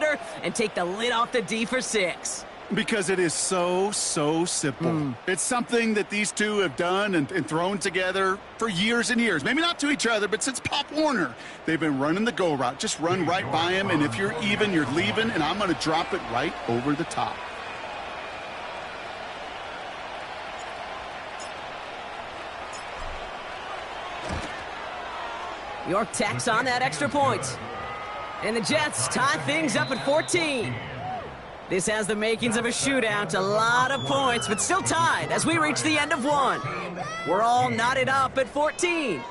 defender and take the lid off the D for 6. Because it is so simple. It's something that these two have done and thrown together for years and years. Maybe not to each other, but since Pop Warner. They've been running the go route. Just run right by him, and if you're even, you're leaving, and I'm going to drop it right over the top. York tacks on that extra point. And the Jets tie things up at 14. This has the makings of a shootout, a lot of points, but still tied as we reach the end of one. We're all knotted up at 14.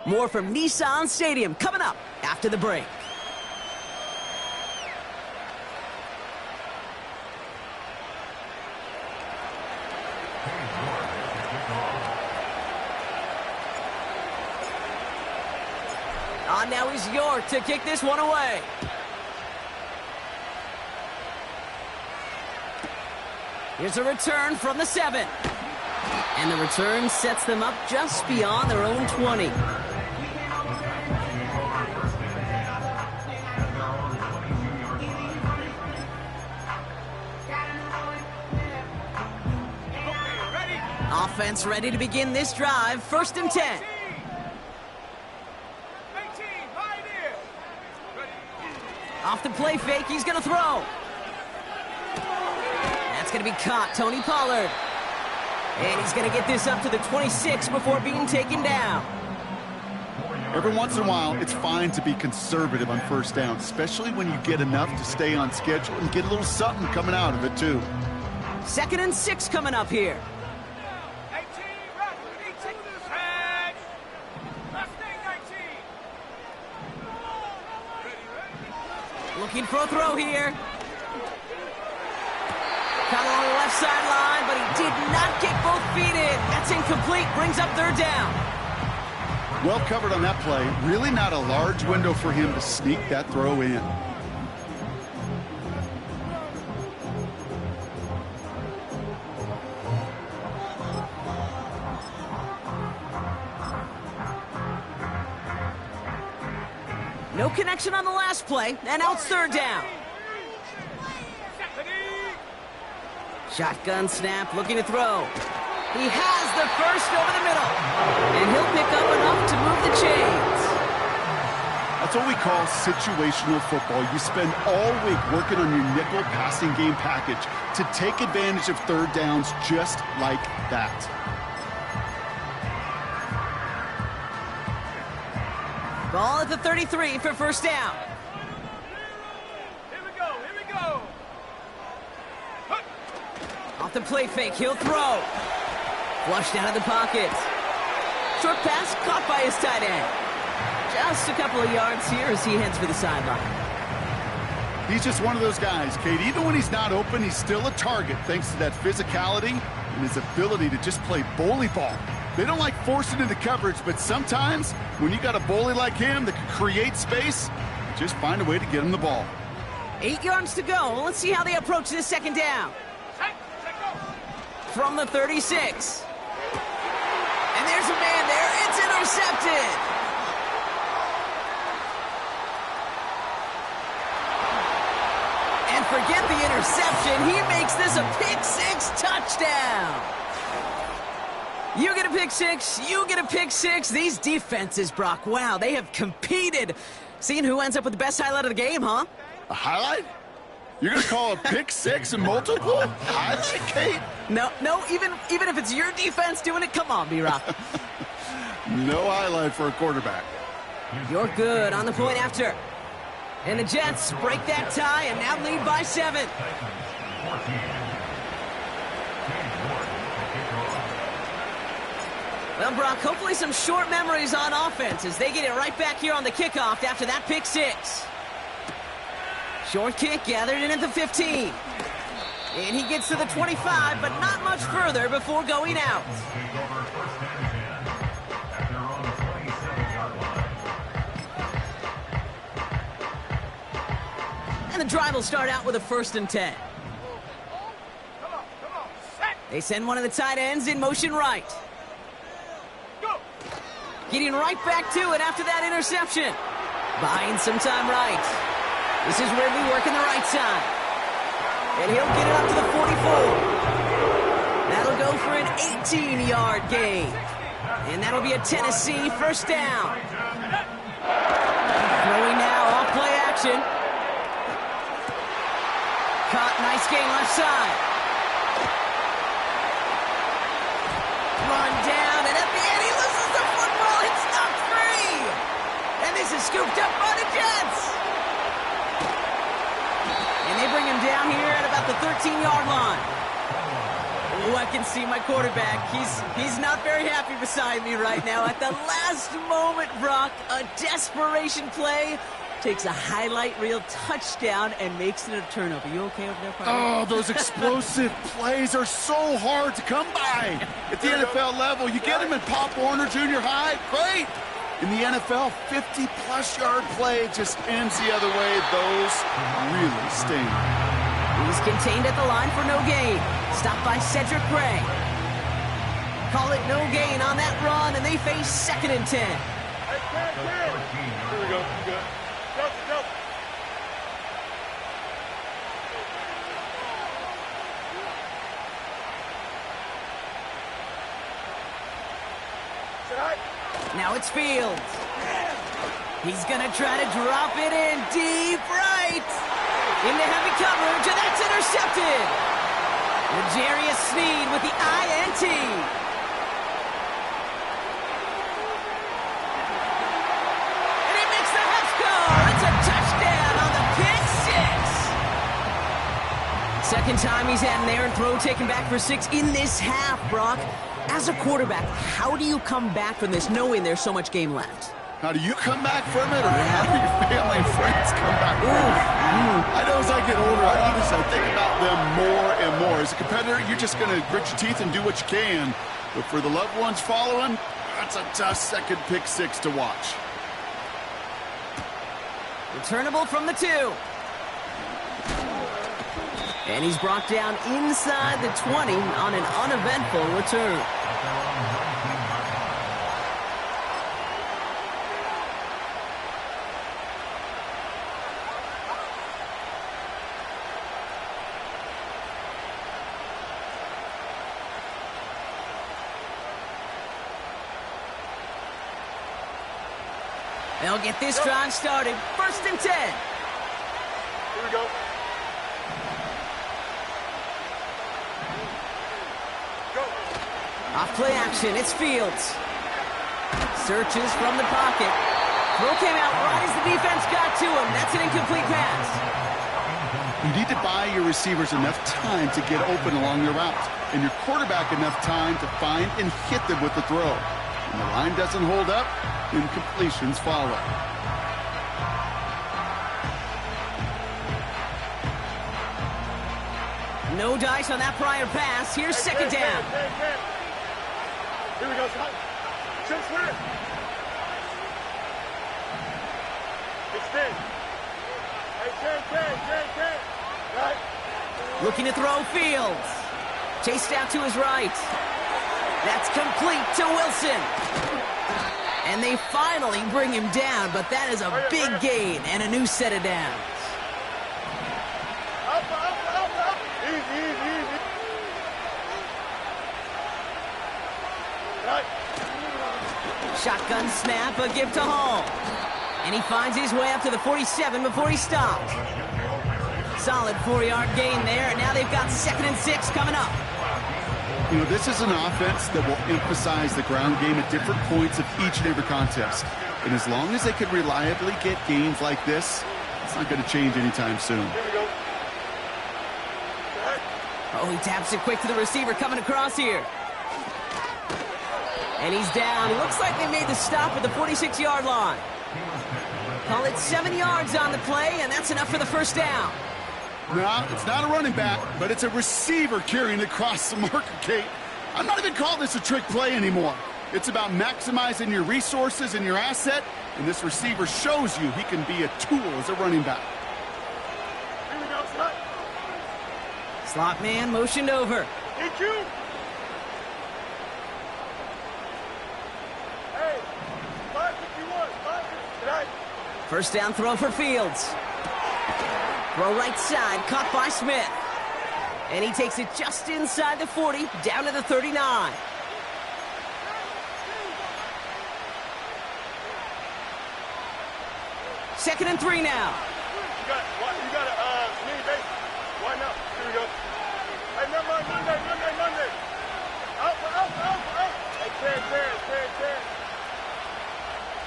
More from Nissan Stadium coming up after the break. Now he's York to kick this one away. Here's a return from the 7. And the return sets them up just beyond their own 20. Offense ready to begin this drive. 1st and 10. Off the play fake, he's going to throw. That's going to be caught, Tony Pollard. And he's going to get this up to the 26 before being taken down. Every once in a while, it's fine to be conservative on 1st down, especially when you get enough to stay on schedule and get a little something coming out of it, too. 2nd and 6 coming up here. Looking for a throw here. Caught along the left sideline, but he did not get both feet in. That's incomplete. Brings up 3rd down. Well covered on that play. Really not a large window for him to sneak that throw in. No connection on the last play, and now it's 3rd down. Shotgun snap, looking to throw. He has the first over the middle, and he'll pick up enough to move the chains. That's what we call situational football. You spend all week working on your nickel passing game package to take advantage of 3rd downs just like that. Ball at the 33 for 1st down. Here we go. Off the play fake, he'll throw. Flushed out of the pocket. Short pass caught by his tight end. Just a couple of yards here as he heads for the sideline. He's just one of those guys, Kate. Even when he's not open, he's still a target thanks to that physicality and his ability to just play bully ball. They don't like forcing into coverage, but sometimes when you got a bully like him that can create space, just find a way to get him the ball. 8 yards to go. Let's see how they approach this 2nd down. From the 36. And there's a man there. It's intercepted. And forget the interception. He makes this a pick-6 touchdown. You get a pick-6. You get a pick-6. These defenses, Brock, wow, they have competed. Seeing who ends up with the best highlight of the game, huh? A highlight? You're going to call a pick-6 and multiple? Highlight, Kate? No, even if it's your defense doing it, come on, B-Rock. No highlight for a quarterback. You're good on the point after. And the Jets break that tie and now lead by 7. Well, Brock, hopefully some short memories on offense as they get it right back here on the kickoff after that pick-6. Short kick gathered in at the 15. And he gets to the 25, but not much further before going out. And the drive will start out with a 1st and 10. They send one of the tight ends in motion right. Getting right back to it after that interception. Buying some time right. This is Ridley working the right side. And he'll get it up to the 44. That'll go for an 18-yard gain. And that'll be a Tennessee first down. Throwing now off play action. Caught, nice gain left side. Run down, and at the end he loses the football. It's knocked free. And this is scooped up by the Jets. And they bring him down here at about the 13-yard line. Oh, I can see my quarterback. He's not very happy beside me right now. At the last moment, Brock, a desperation play, takes a highlight reel touchdown and makes it a turnover. You okay over there, partner? Oh, those explosive plays are so hard to come by. At the NFL level, you get them in Pop Warner Junior High, great. In the NFL, 50-plus yard play just ends the other way. Those really sting. He's contained at the line for no gain. Stopped by Cedric Gray. Call it no gain on that run, and they face 2nd and 10. Here we go. Good. Go. Now it's Fields. He's going to try to drop it in deep right. Into heavy coverage, and that's intercepted. L'Jarius Sneed with the INT. And he makes the half score. It's a touchdown on the pick six. Second time he's had an errant throw taken back for 6 in this half, Brock. As a quarterback, how do you come back from this knowing there's so much game left? How do you come back from it, or how do your family and friends come back from it? I know as I get older, I think about them more and more. As a competitor, you're just going to grit your teeth and do what you can. But for the loved ones following, that's a tough second pick 6 to watch. Returnable from the 2. And he's brought down inside the 20 on an uneventful return. They'll get this drive started. 1st and 10. Here we go. Off play action, it's Fields. Searches from the pocket. Throw came out right as the defense got to him. That's an incomplete pass. You need to buy your receivers enough time to get open along the route, and your quarterback enough time to find and hit them with the throw. When the line doesn't hold up, incompletions follow. No dice on that prior pass. Here's 2nd down. Here we go, son. Just win. It's 10. Hey, 10. Right. Looking to throw Fields. Chased out to his right. That's complete to Wilson. And they finally bring him down, but that is a big gain and a new set of downs. Up. Easy. Right. Shotgun snap, a give to Hall. And he finds his way up to the 47 before he stopped. Solid 4-yard gain there, and now they've got 2nd and 6 coming up. You know, this is an offense that will emphasize the ground game at different points of each and every contest. And as long as they can reliably get gains like this, it's not going to change anytime soon. Here we go. Oh, he taps it quick to the receiver coming across here. And he's down. It looks like they made the stop at the 46-yard line. Call it 7 yards on the play, and that's enough for the first down. No, it's not a running back, but it's a receiver carrying across the marker, Kate. I'm not even calling this a trick play anymore. It's about maximizing your resources and your asset, and this receiver shows you he can be a tool as a running back. Here we go, son. Slot man motioned over. Hit you. Hey, 551. Right. First down throw for Fields. Throw right side, caught by Smith. And he takes it just inside the 40, down to the 39. Second and 3 now. You got it, me, baby. Why not? Here we go. Hey, Monday. Out. Hey, Terry.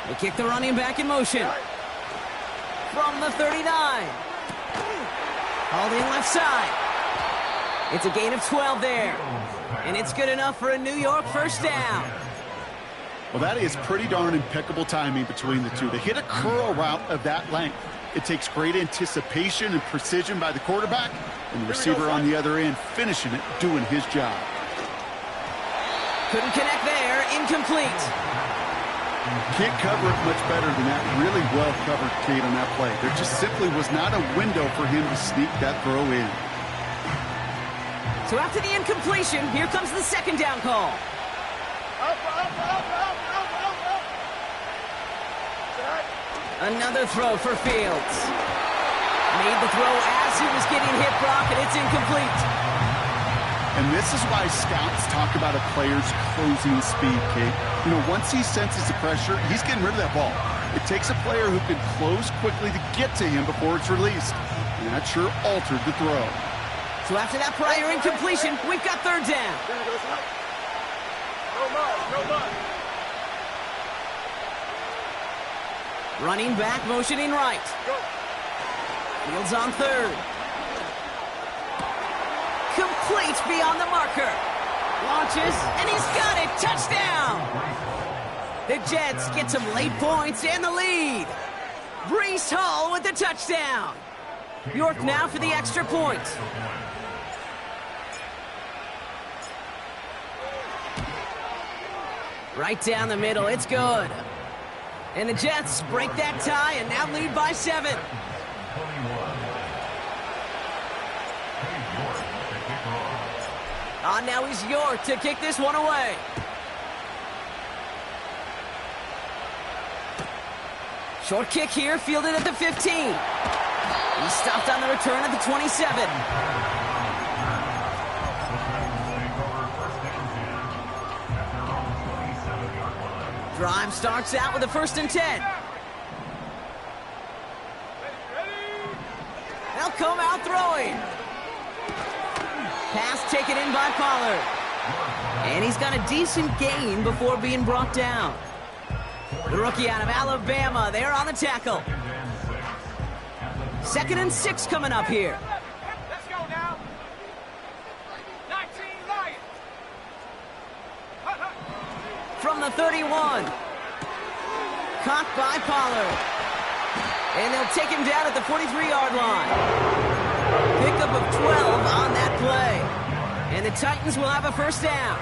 They kick the running back in motion. From the 39. Hauled in left side. It's a gain of 12 there. And it's good enough for a New York first down. Well, that is pretty darn impeccable timing between the two. To hit a curl route of that length, it takes great anticipation and precision by the quarterback, and the receiver on the other end finishing it, doing his job. Couldn't connect there. Incomplete. Can't cover it much better than that. Really well covered, Kate, on that play. There just simply was not a window for him to sneak that throw in. So after the incompletion, here comes the second down call. Another throw for Fields. Made the throw as he was getting hit, Brock, and it's incomplete. And this is why scouts talk about a player's closing speed, Kate. You know, once he senses the pressure, he's getting rid of that ball. It takes a player who can close quickly to get to him before it's released. And that sure altered the throw. So after that prior incompletion, we've got third down. Here we go, son. No mud. Running back, motioning right. Go. Fields on third. Complete beyond the marker. Launches, and he's got it. Touchdown! The Jets get some late points and the lead. Breece Hall with the touchdown. York now for the extra point. Right down the middle, it's good. And the Jets break that tie and now lead by 7. Now is York to kick this one away. Short kick here, fielded at the 15. He stopped on the return at the 27. Drive starts out with a 1st and 10. They'll come out throwing. Pass taken in by Pollard. And he's got a decent gain before being brought down. The rookie out of Alabama, they're on the tackle. 2nd and 6 coming up here. Let's go now. 19 Lions. From the 31. Caught by Pollard. And they'll take him down at the 43-yard line. Pickup of 12 on that play. And the Titans will have a first down.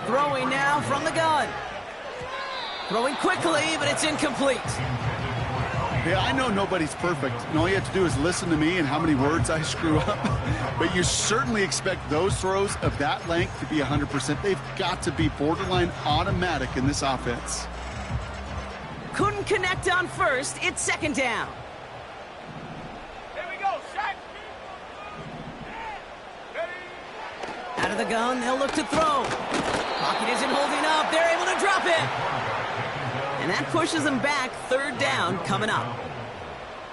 Throwing now from the gun. Throwing quickly, but it's incomplete. Yeah, I know nobody's perfect, and all you have to do is listen to me and how many words I screw up. But you certainly expect those throws of that length to be 100%. They've got to be borderline automatic in this offense. Couldn't connect on first. It's 2nd down. Here we go, set. Out of the gun, they'll look to throw. Pocket isn't holding up. They're able to drop it. And that pushes them back. 3rd down coming up.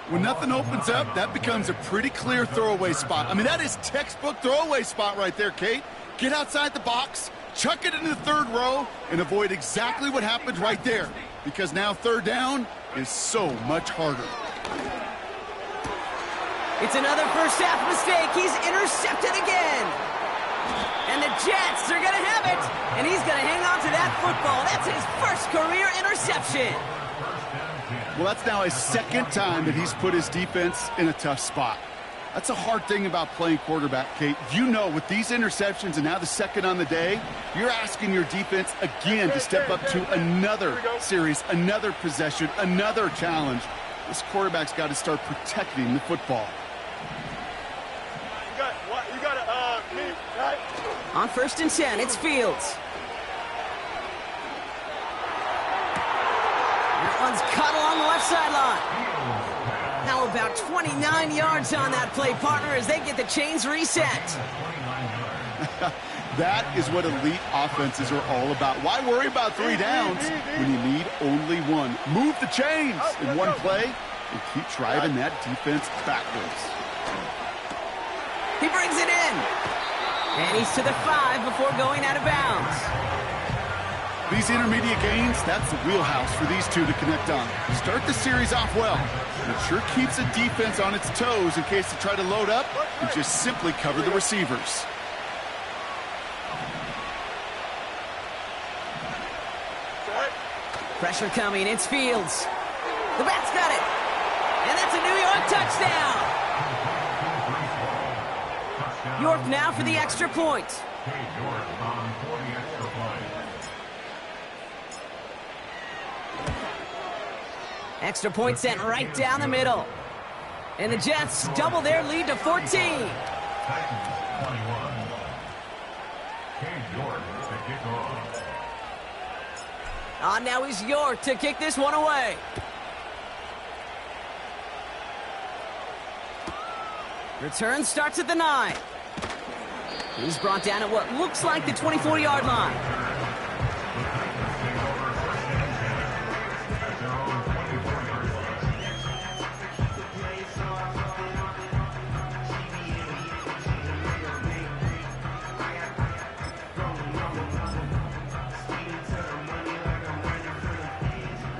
When nothing opens up, that becomes a pretty clear throwaway spot. I mean, that is textbook throwaway spot right there, Kate. Get outside the box, chuck it into the 3rd row, and avoid exactly what happened right there. Because now 3rd down is so much harder. It's another first half mistake. He's intercepted again. And the Jets are going to have it. And he's going to hang on to that football. That's his first career interception. Well, that's now his 2nd time that he's put his defense in a tough spot. That's a hard thing about playing quarterback, Kate. You know, with these interceptions and now the 2nd on the day, you're asking your defense again to step up to another series, another possession, another challenge. This quarterback's got to start protecting the football. You got it, me, right? On 1st and 10, it's Fields. That one's cut along the sideline. How about 29 yards on that play, partner, as they get the chains reset. That is what elite offenses are all about. Why worry about 3 downs when you need only one? Move the chains in one play and keep driving that defense backwards. He brings it in. And he's to the 5 before going out of bounds. These intermediate gains, that's the wheelhouse for these two to connect on. Start the series off well. It sure keeps the defense on its toes in case they try to load up and just simply cover the receivers. Pressure coming, it's Fields. The back's got it. And that's a New York touchdown. York now for the extra point. Extra point sent right down the middle. And the Jets double their lead to 14. Now is York to kick this one away. Return starts at the 9. He's brought down at what looks like the 24-yard line.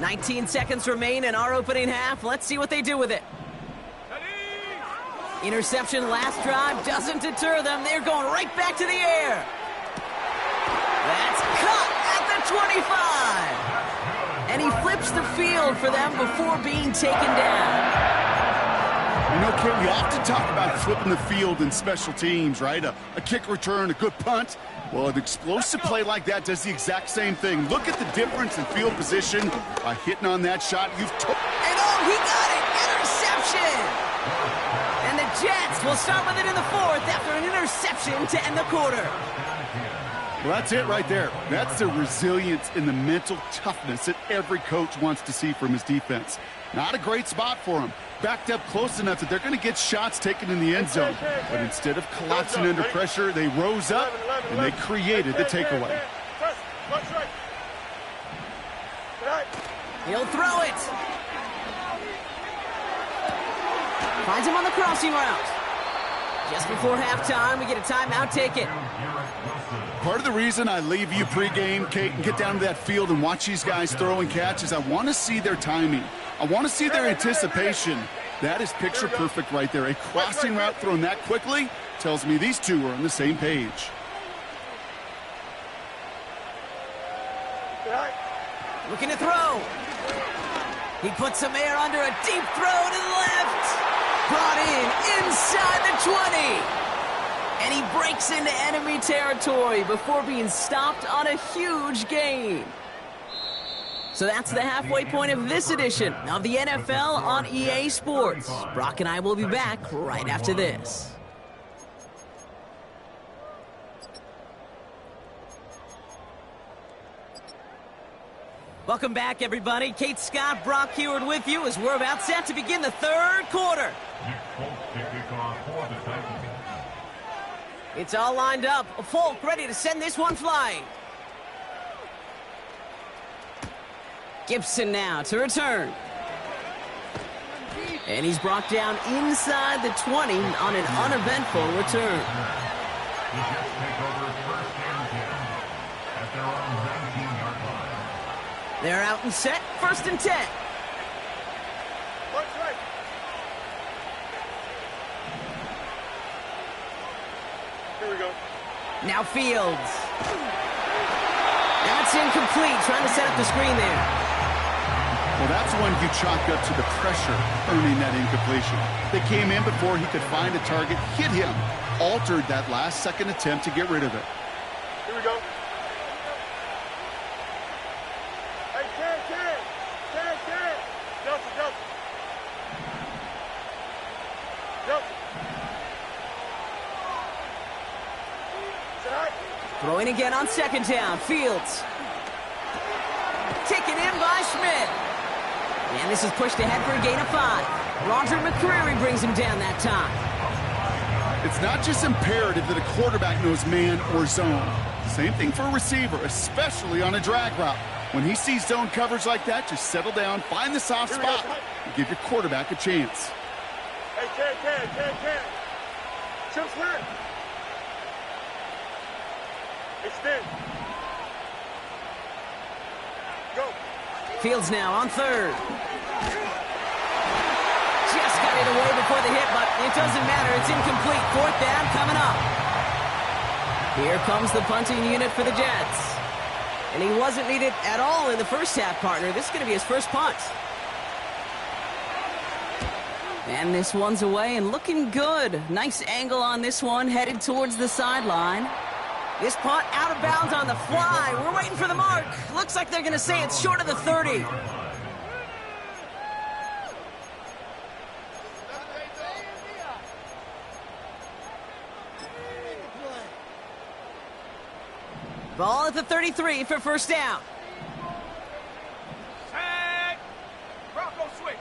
"19 seconds remain in our opening half. Let's see what they do with it." Interception last drive doesn't deter them. They're going right back to the air. That's cut at the 25. And he flips the field for them before being taken down. You know, Kate, we often talk about flipping the field in special teams, right? A kick return, a good punt. Well, an explosive play like that does the exact same thing. Look at the difference in field position by hitting on that shot. And oh, he got it! Interception! And the Jets will start with it in the 4th after an interception to end the quarter. Well, that's it right there. That's the resilience and the mental toughness that every coach wants to see from his defense. Not a great spot for him. Backed up close enough that they're going to get shots taken in the end zone. But instead of collapsing under pressure, they rose up and they created the takeaway. He'll throw it. Finds him on the crossing route. Just before halftime, we get a timeout. Take it. Part of the reason I leave you pregame, Kate, and get down to that field and watch these guys throw and catch is I want to see their timing. I want to see their anticipation. That is picture perfect right there. A crossing route thrown that quickly tells me these two are on the same page. Looking to throw. He puts some air under a deep throw to the left. Brought in inside the 20. And he breaks into enemy territory before being stopped on a huge gain. So that's the halfway point of this edition of the NFL on EA Sports. Brock and I will be back right after this. Welcome back, everybody. Kate Scott, Brock Heward with you as we're about set to begin the 3rd quarter. It's all lined up. Folk ready to send this one flying. Gibson now to return. And he's brought down inside the 20 on an uneventful return. They're out and set, 1st and 10. Here we go. Now Fields. That's incomplete, trying to set up the screen there. Well, that's one you chalk up to the pressure earning that incompletion. They came in before he could find a target, hit him, altered that last-second attempt to get rid of it. Here we go. Hey, Ken. Nelson. Throwing again on 2nd down. Fields. Taken in by Schmidt. And this is pushed ahead for a gain of 5. Roger McCreary brings him down that time. It's not just imperative that a quarterback knows man or zone. Same thing for a receiver, especially on a drag route. When he sees zone coverage like that, just settle down, find the soft spot, and give your quarterback a chance. Hey, Ken. Chip clear. Extend. Go. Fields now on 3rd. Just got it away before the hit, but it doesn't matter. It's incomplete. 4th down coming up. Here comes the punting unit for the Jets. And he wasn't needed at all in the first half, partner. This is going to be his first punt. And this one's away and looking good. Nice angle on this one, headed towards the sideline. This punt out of bounds on the fly. We're waiting for the mark. Looks like they're going to say it's short of the 30. Ball at the 33 for first down. Tag. Bronco switch.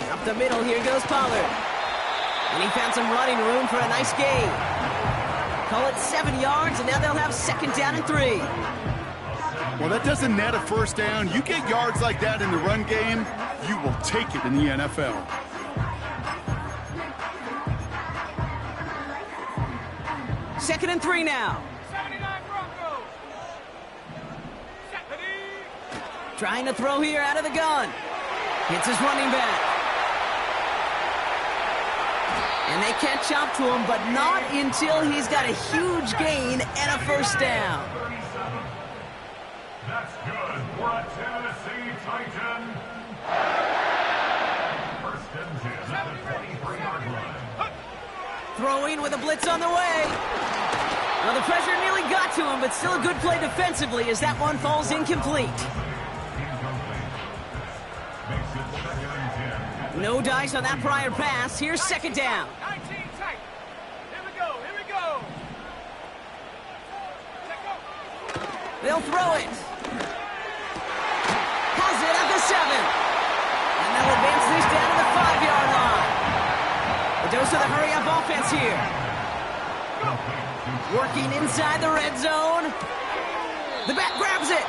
Up the middle, here goes Pollard. And he found some running room for a nice gain. Call it 7 yards, and now they'll have 2nd down and 3. Well, that doesn't net a first down. You get yards like that in the run game, you will take it in the NFL. Second and 3 now. 79 Broncos. Trying to throw here out of the gun. Hits his running back. And they catch up to him, but not until he's got a huge gain and a first down. That's good for a Tennessee Titan. First and 10 at the 23-yard line. Throwing with a blitz on the way. Well, the pressure nearly got to him, but still a good play defensively as that one falls incomplete. No dice on that prior pass. Here's 2nd down. 19 tight. Here we go. They'll throw it. Has it at the 7. And they'll advance this down to the 5-yard line. A dose of the hurry-up offense here. Working inside the red zone. The back grabs it.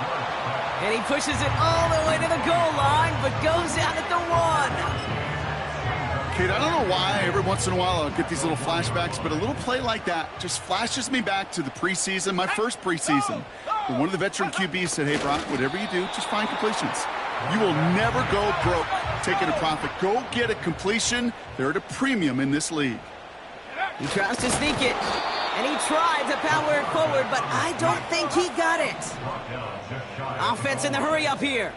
And he pushes it all the way to the goal line, but goes out at the 1. Kate, I don't know why every once in a while I'll get these little flashbacks, but a little play like that just flashes me back to the preseason, my first preseason. When one of the veteran QBs said, hey, Brock, whatever you do, just find completions. You will never go broke taking a profit. Go get a completion. They're at a premium in this league. He tries to sneak it, and he tried to power it forward, but I don't think he got it. Offense in the hurry up here.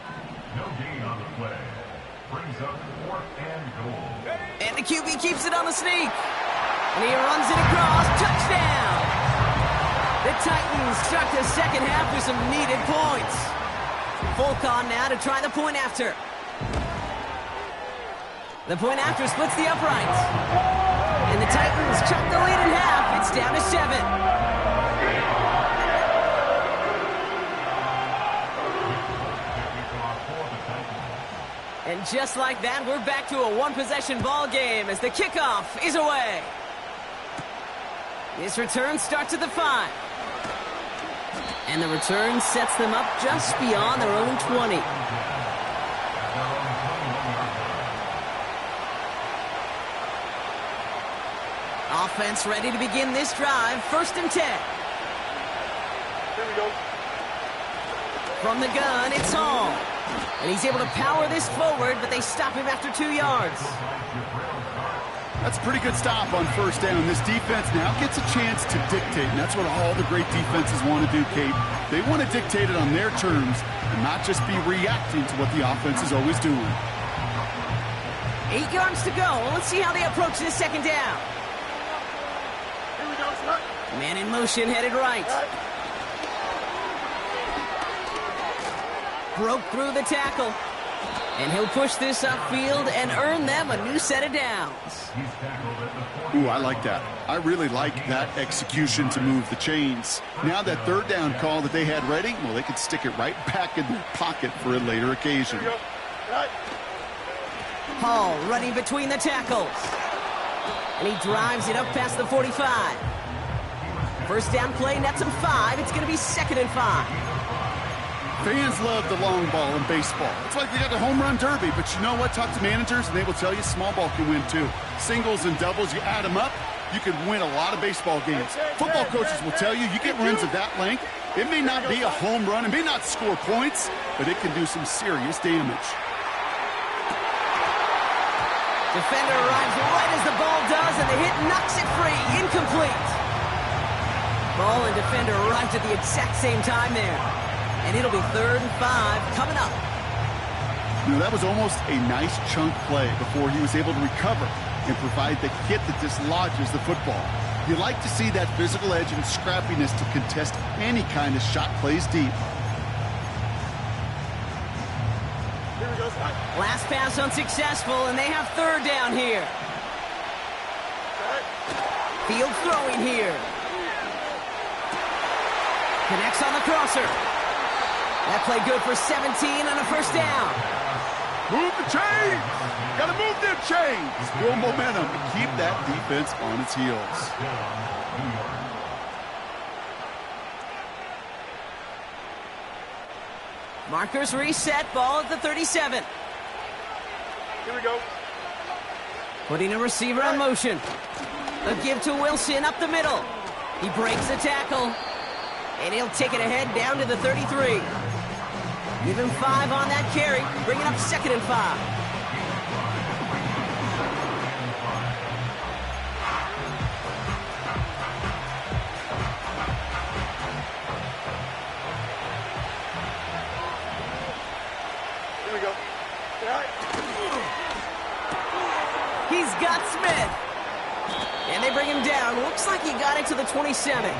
No gain on the play. Brings up 4th and goal. And the QB keeps it on the sneak. And he runs it across. Touchdown! The Titans start the second half with some needed points. Fulcon now to try the point after. The point after splits the uprights. And the Titans chop the lead in half. It's down to 7. And just like that, we're back to a one-possession ball game as the kickoff is away. This return starts at the 5. And the return sets them up just beyond their own 20. Offense ready to begin this drive. 1st and 10. Here we go. From the gun, it's Hall. And he's able to power this forward, but they stop him after 2 yards. That's a pretty good stop on first down. This defense now gets a chance to dictate, and that's what all the great defenses want to do, Kate. They want to dictate it on their terms and not just be reacting to what the offense is always doing. 8 yards to go. Let's see how they approach this 2nd down. Here we go, Scott. Man in motion, headed right. Broke through the tackle. And he'll push this upfield and earn them a new set of downs. Ooh, I like that. I really like that execution to move the chains. Now that third down call that they had ready, well, they could stick it right back in their pocket for a later occasion. Hall running between the tackles. And he drives it up past the 45. First down play nets him 5. It's going to be 2nd and 5. Fans love the long ball in baseball. It's like they got the home run derby, but you know what? Talk to managers, and they will tell you small ball can win too. Singles and doubles, you add them up, you can win a lot of baseball games. Football coaches will tell you, you get runs of that length, it may not be a home run, it may not score points, but it can do some serious damage. Defender arrives right as the ball does, and the hit knocks it free. Incomplete. Ball and defender arrived at the exact same time there. And it'll be 3rd and 5 coming up. You know, that was almost a nice chunk play before he was able to recover and provide the hit that dislodges the football. You like to see that physical edge and scrappiness to contest any kind of shot plays deep. Last pass unsuccessful, and they have 3rd down here. Field throwing here. Connects on the crosser. That play good for 17 and a first down. Move the chains! Gotta move them chains! Build momentum and keep that defense on its heels. Markers reset, ball at the 37. Here we go. Putting a receiver in motion. A give to Wilson up the middle. He breaks the tackle. And he'll take it ahead down to the 33. Give him 5 on that carry, bringing up 2nd and 5. Here we go. He's got Smith. And they bring him down. Looks like he got into the 27.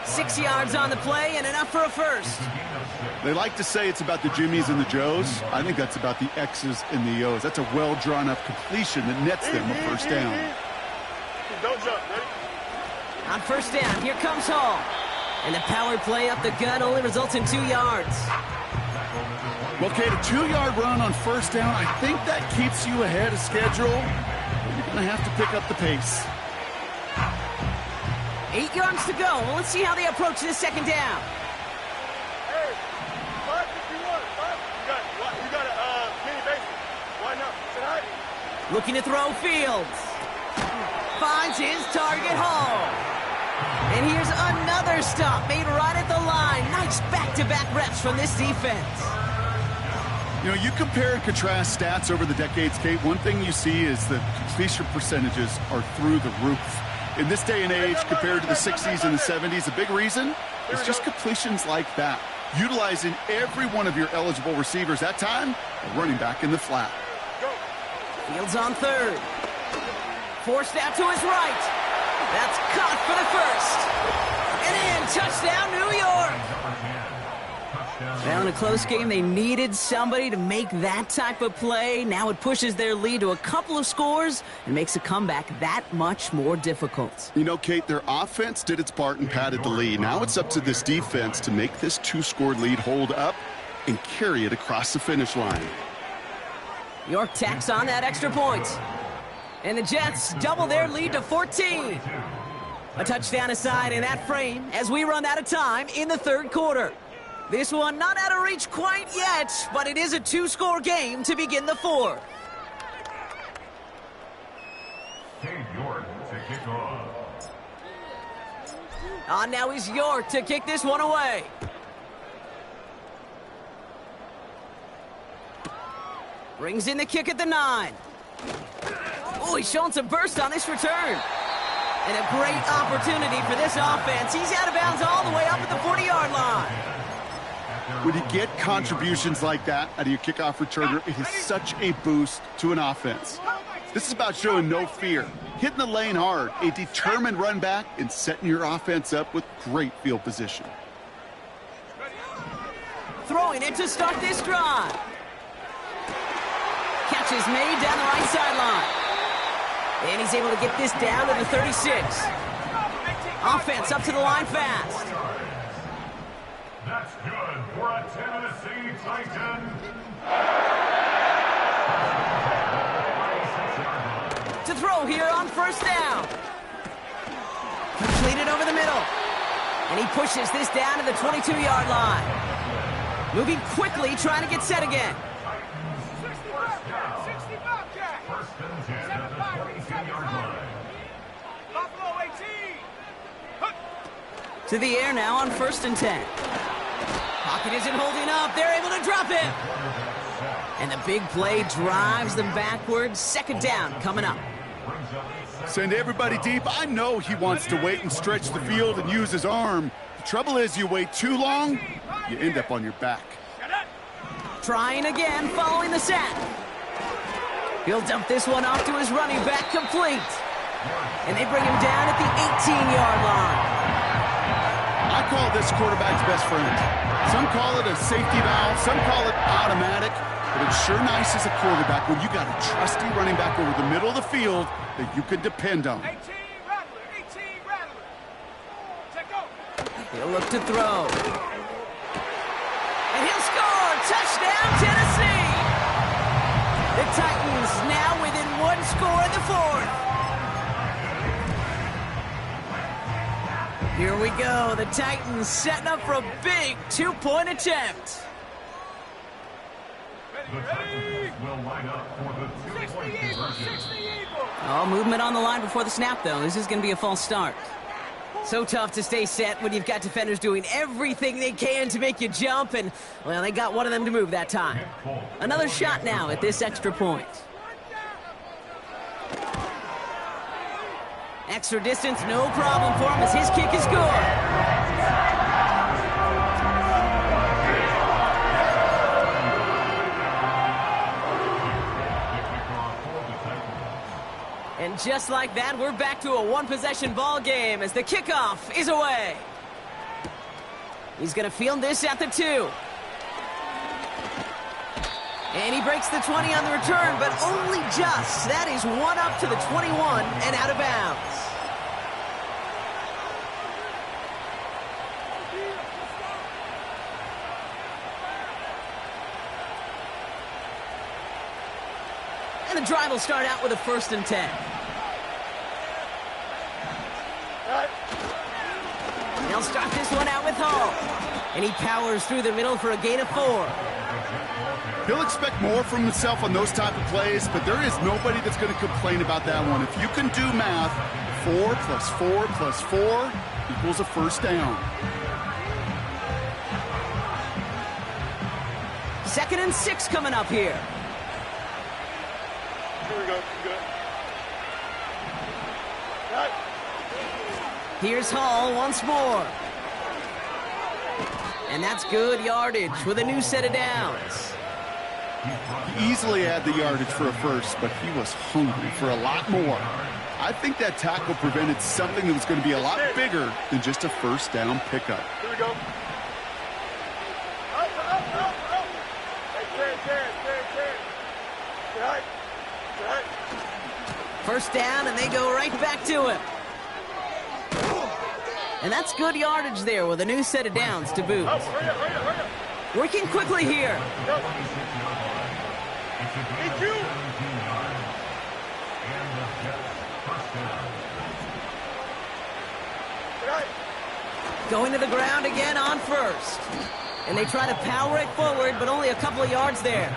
6 yards on the play and enough for a first. They like to say it's about the Jimmies and the Joes. I think that's about the X's and the O's. That's a well-drawn-up completion that nets them a first down. Don't jump. Ready? On first down, here comes Hall. And the power play up the gut only results in 2 yards. Well, Kate, a 2-yard run on first down, I think that keeps you ahead of schedule. You're going to have to pick up the pace. 8 yards to go. Well, let's see how they approach this 2nd down. Hey, 551. You got a mini basement. Why not? Say hi. Looking to throw Fields. Finds his target, Hall. And here's another stop made right at the line. Nice back-to-back reps from this defense. You know, you compare and contrast stats over the decades, Kate. One thing you see is that completion percentages are through the roof. In this day and age, compared to the 60s and the 70s, a big reason is just completions like that. Utilizing every one of your eligible receivers that time, running back in the flat. Fields on 3rd. Forced out to his right. That's caught for the first. And in, touchdown, New York. Well, in a close game, they needed somebody to make that type of play. Now it pushes their lead to a couple of scores and makes a comeback that much more difficult. You know, Kate, their offense did its part and padded the lead. Now it's up to this defense to make this 2-score lead hold up and carry it across the finish line. York tacks on that extra point. And the Jets double their lead to 14. A touchdown aside in that frame as we run out of time in the 3rd quarter. This one not out of reach quite yet, but it is a 2-score game to begin the 4th. Cade York to kick off. On now is York to kick this one away. Brings in the kick at the 9. Oh, he's showing some burst on this return. And a great opportunity for this offense. He's out of bounds all the way up at the 40-yard line. When you get contributions like that out of your kickoff returner, it is such a boost to an offense. This is about showing no fear, hitting the lane hard, a determined run back, and setting your offense up with great field position. Throwing it to start this drive. catch is made down the right sideline. And he's able to get this down to the 36. Offense up to the line fast. That's good for a Tennessee Titan. To throw here on first down. Completed over the middle. And he pushes this down to the 22-yard line. Moving quickly, trying to get set again. First and 10 at the 22-yard line. To the air now on first and 10. Pocket isn't holding up. They're able to drop him. And the big play drives them backwards. Second down coming up. Send everybody deep. I know he wants to wait and stretch the field and use his arm. The trouble is, you wait too long, you end up on your back. Trying again, following the sack. He'll dump this one off to his running back, complete. And they bring him down at the 18-yard line. I call this quarterback's best friend. Some call it a safety valve, some call it automatic, but it's sure nice as a quarterback when you got a trusty running back over the middle of the field that you can depend on. 18 Rattler. Check go. He'll look to throw. And he'll score! Touchdown, Tennessee! The Titans now within one score in the fourth. Here we go. The Titans setting up for a big two-point attempt. The Titans will line up for the two-point conversion. Oh, movement on the line before the snap, though. This is going to be a false start. So tough to stay set when you've got defenders doing everything they can to make you jump, and, well, they got one of them to move that time. Another shot now at this extra point. Extra distance, no problem for him as his kick is good. And just like that, we're back to a one-possession ball game as the kickoff is away. He's going to field this at the 2. And he breaks the 20 on the return, but only just. That is one up to the 21 and out of bounds. And the drive will start out with a first and 10. They'll start this one out with Hall. And he powers through the middle for a gain of 4. He'll expect more from himself on those type of plays, but there is nobody that's going to complain about that one. If you can do math, 4 plus 4 plus 4 equals a first down. Second and 6 coming up here. Here we go. Good. Right. Here's Hall once more. And that's good yardage with a new set of downs. He easily had the yardage for a first, but he was hungry for a lot more. I think that tackle prevented something that was going to be a lot bigger than just a first down pickup. Here we go. Up. Hey, Terry. Right. First down, and they go right back to him. And that's good yardage there with a new set of downs to boot. Hurry up. Working quickly here. Go. Going to the ground again on first. And they try to power it forward, but only a couple of yards there.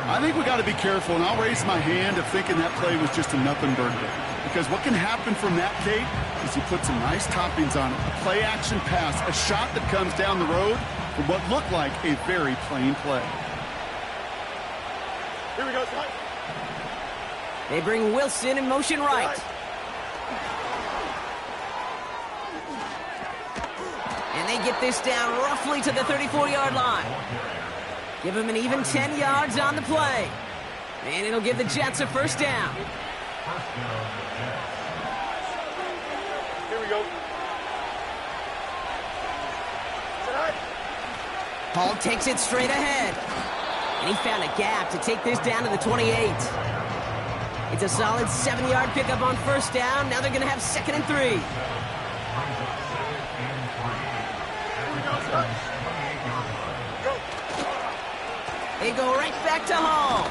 I think we got to be careful, and I'll raise my hand of thinking that play was just a nothing burger. Because what can happen from that, Kate, is you put some nice toppings on it. A play-action pass, a shot that comes down the road for what looked like a very plain play. Here we go, son. They bring Wilson in motion right. And they get this down roughly to the 34-yard line. Give him an even 10 yards on the play. And it'll give the Jets a first down. Here we go. Hall takes it straight ahead. And he found a gap to take this down to the 28. It's a solid 7-yard pickup on first down. Now they're going to have 2nd and 3. They go right back to Hall.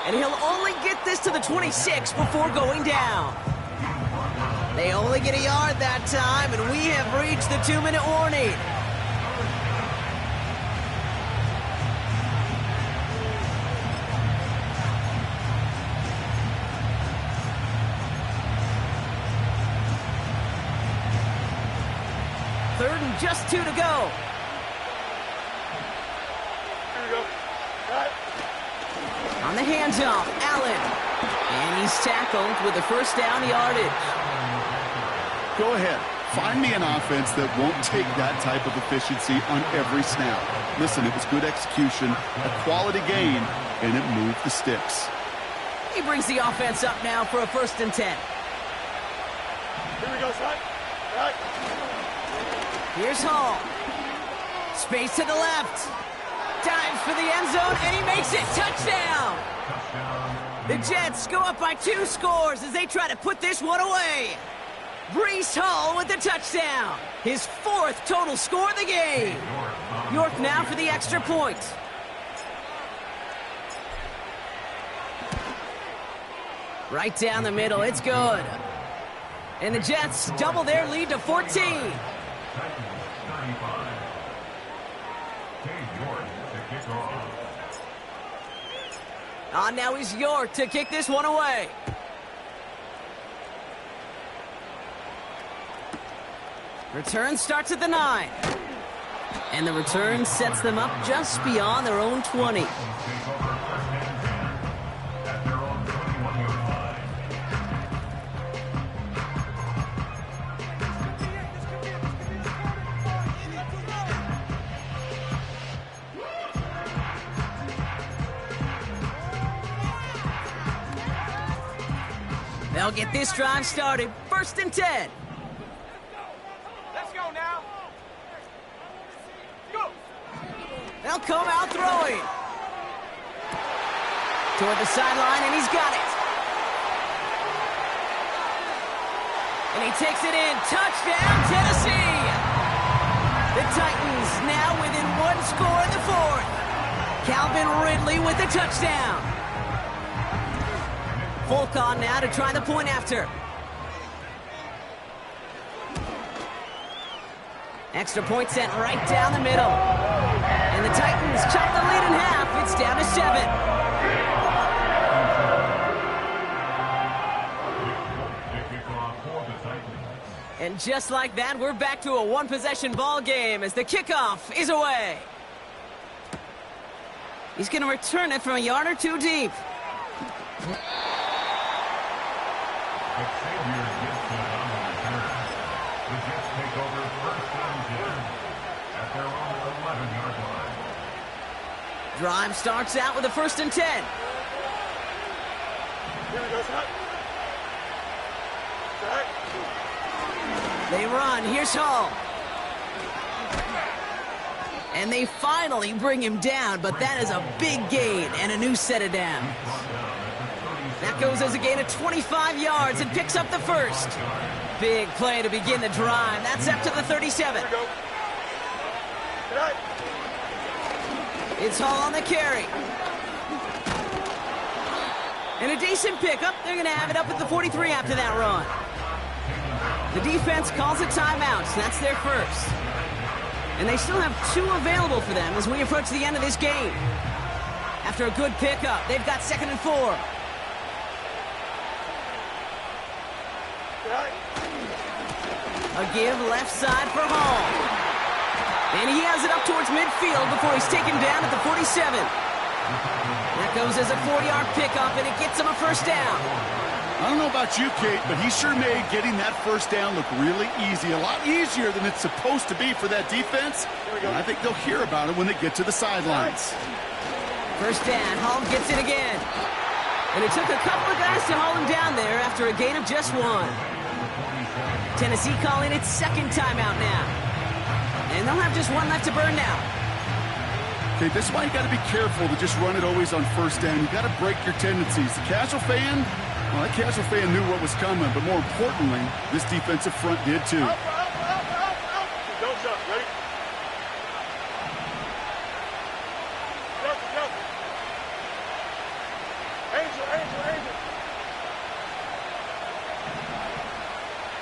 And he'll only get this to the 26 before going down. They only get a yard that time, and we have reached the 2-minute warning. Third and just 2 to go. On the handoff, Allen. And he's tackled with the first down yardage. Go ahead. Find me an offense that won't take that type of efficiency on every snap. Listen, it was good execution, a quality game, and it moved the sticks. He brings the offense up now for a 1st and 10. Here we go, son. Right. Here's Hall. Space to the left. Dives for the end zone, and he makes it. Touchdown! The Jets go up by 2 scores as they try to put this one away. Breece Hall with the touchdown. His 4th total score of the game. York now for the extra point. Right down the middle, it's good. And the Jets double their lead to 14. Now is York to kick this one away. Return starts at the 9. And the return sets them up just beyond their own 20. They'll get this drive started. 1st and 10. Let's go now. Go. They'll come out throwing. Toward the sideline, and he's got it. And he takes it in. Touchdown, Tennessee. The Titans now within 1 score in the 4th. Calvin Ridley with the touchdown. Folk on now to try the point after. Extra point sent right down the middle. And the Titans chop the lead in half. It's down to 7. And just like that, we're back to a 1-possession ball game as the kickoff is away. He's going to return it from a yard or 2 deep. Drive starts out with a 1st and 10. Here we go, son. They run. Here's Hall. And they finally bring him down, but that is a big gain and a new set of downs. That goes as a gain of 25 yards and picks up the 1st. Big play to begin the drive. That's up to the 37. Here we go. Good night. It's Hall on the carry. And a decent pickup. They're going to have it up at the 43 after that run. The defense calls a timeout. So that's their 1st. And they still have 2 available for them as we approach the end of this game. After a good pickup, they've got 2nd and 4. A give left side for Hall. And he has it up towards midfield before he's taken down at the 47. That goes as a 4-yard pickup, and it gets him a 1st down. I don't know about you, Kate, but he sure made getting that 1st down look really easy. A lot easier than it's supposed to be for that defense. And I think they'll hear about it when they get to the sidelines. 1st down. Hall gets it again. And it took a couple of guys to haul him down there after a gain of just 1. Tennessee calling its 2nd timeout now. And they'll have just 1 left to burn now. Okay, this is why you got to be careful to just run it always on first down. You got to break your tendencies. The casual fan, well, that casual fan knew what was coming, but more importantly, this defensive front did too. Up. Don't jump. Ready? Jump. Angel.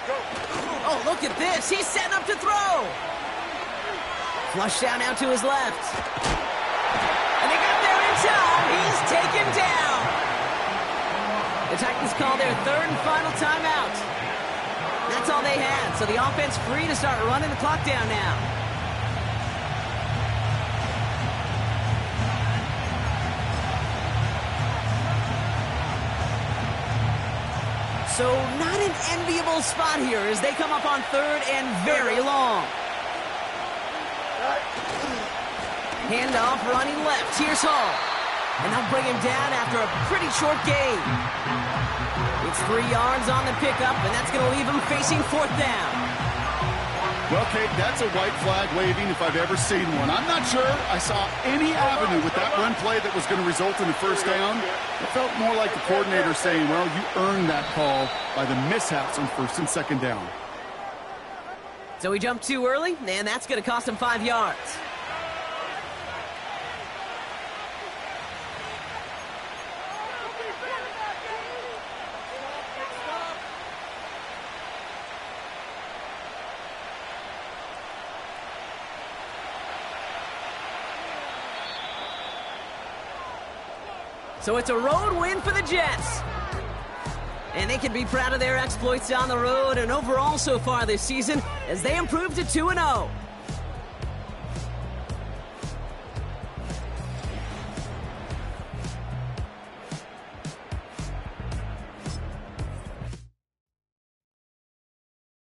Go. Oh, look at this. He's setting up to throw. Flush down now to his left. And they got there in time. He's taken down. The Titans call their third and final timeout. That's all they had, so the offense free to start running the clock down now. So not an enviable spot here as they come up on third and very long. Handoff running left. Here's Hall. And they'll bring him down after a pretty short gain. It's 3 yards on the pickup, and that's going to leave him facing fourth down. Well, Kate, that's a white flag waving if I've ever seen one. I'm not sure I saw any avenue with that run play that was going to result in a first down. It felt more like the coordinator saying, well, you earned that call by the mishaps on first and second down. So he jumped too early, and that's going to cost him 5 yards. So it's a road win for the Jets. And they can be proud of their exploits on the road and overall so far this season as they improve to 2-0.